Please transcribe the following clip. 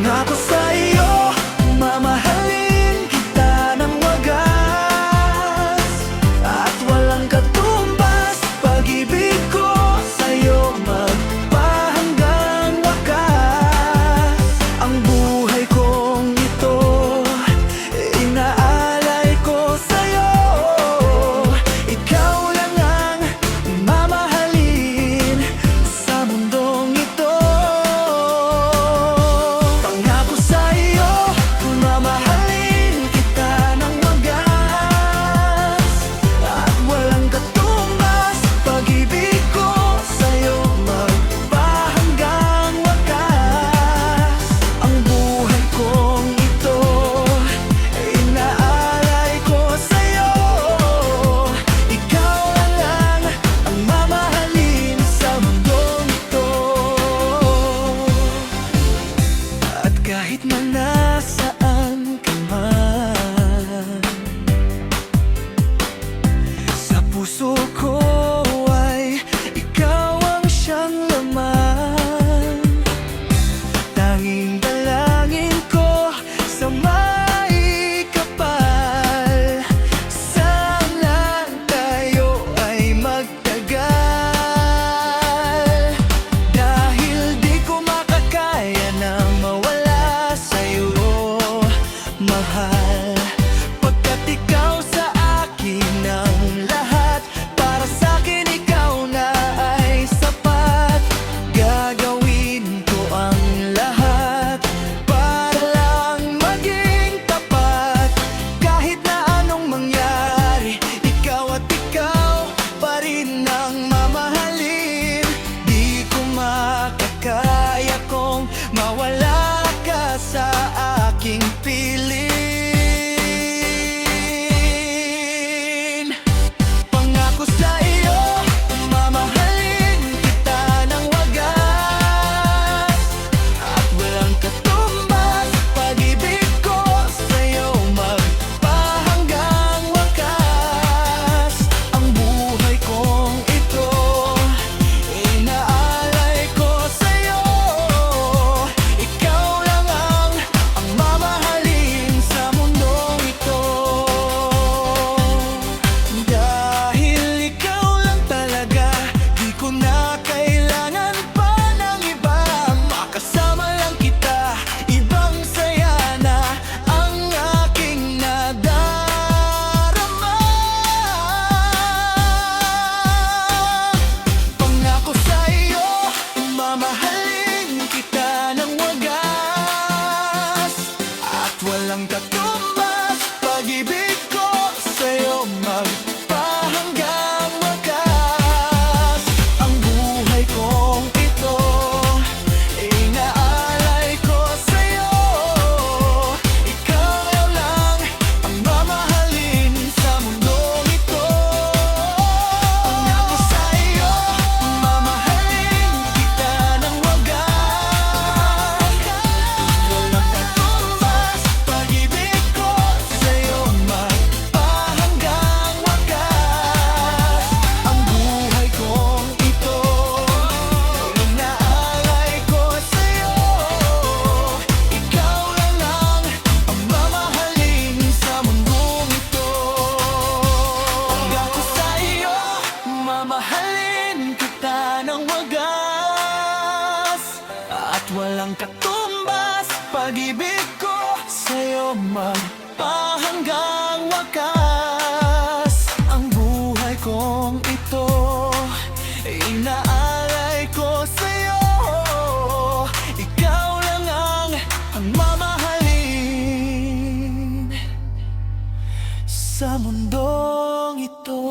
Pangako sa'yo, mamahalin kita ng wagas, at walang katumbas. Pag-ibig ko sa'yo magpahanggang wakas. Ang buhay kong ito, inaalay ko sa'yo. Ikaw lang ang mamahalin sa mundong ito. Pangako sa'yo, mamahalin kita ng wagas, at walang katumbas. Pag-ibig ko sa'yo magpahanggang wakas. Ang buhay kong ito, inaalay ko sa'yo. Ikaw lang ang mamahalin sa mundong ito. At kahit na nasaan ka man, sa puso ko ay ikaw ang siyang laman. Tanging dalangin ko sa maikapal, sana tayo ay magtagal. Dahil di ko makakaya na mawala sa'yo, mahal. Pagkat ikaw sa akin ang lahat, para sa'kin ikaw na ay sapat. Gagawin ko ang lahat para lang maging tapat. Kahit na anong mangyari, ikaw at ikaw pa rin ang mamahalin. Di ko makakaya kung mawala ka sa aking piling. Pangako sa'yo, mamahalin kita ng wagas, at walang katumbas. Pag-ibig ko sa'yo magpahanggang wakas. Ang buhay kong ito, inaalay ko sa'yo. Ikaw lang ang mamahalin sa mundong ito. Dahil ikaw lang talaga, di ko na kailangan pa ng iba. Makasama lang kita, ibang saya na ang aking nadarama. Pangako sa'yo, mamahalin kita ng wagas, at walang katumbas. Pag-ibig ko sa'yo magpahanggang wakas. Ang buhay kong ito, inaalay ko sa'yo. Ikaw lang ang mamahalin sa mundong ito. Pangako sa'yo, mamahalin kita ng wagas, walang katumbas. Pag-ibig ko sa'yo magpahanggang wakas. Ang buhay kong ito, inaalay ko sa'yo. Ikaw lang ang mamahalin sa mundong ito. Pangako sa'yo, mamahalin kita ng wagas, at walang katumbas. Pag-ibig ko sa'yo magpahanggang wakas. Ang buhay kong ito, inaalay ko sa'yo. Ikaw lang ang mamahalin sa mundong ito.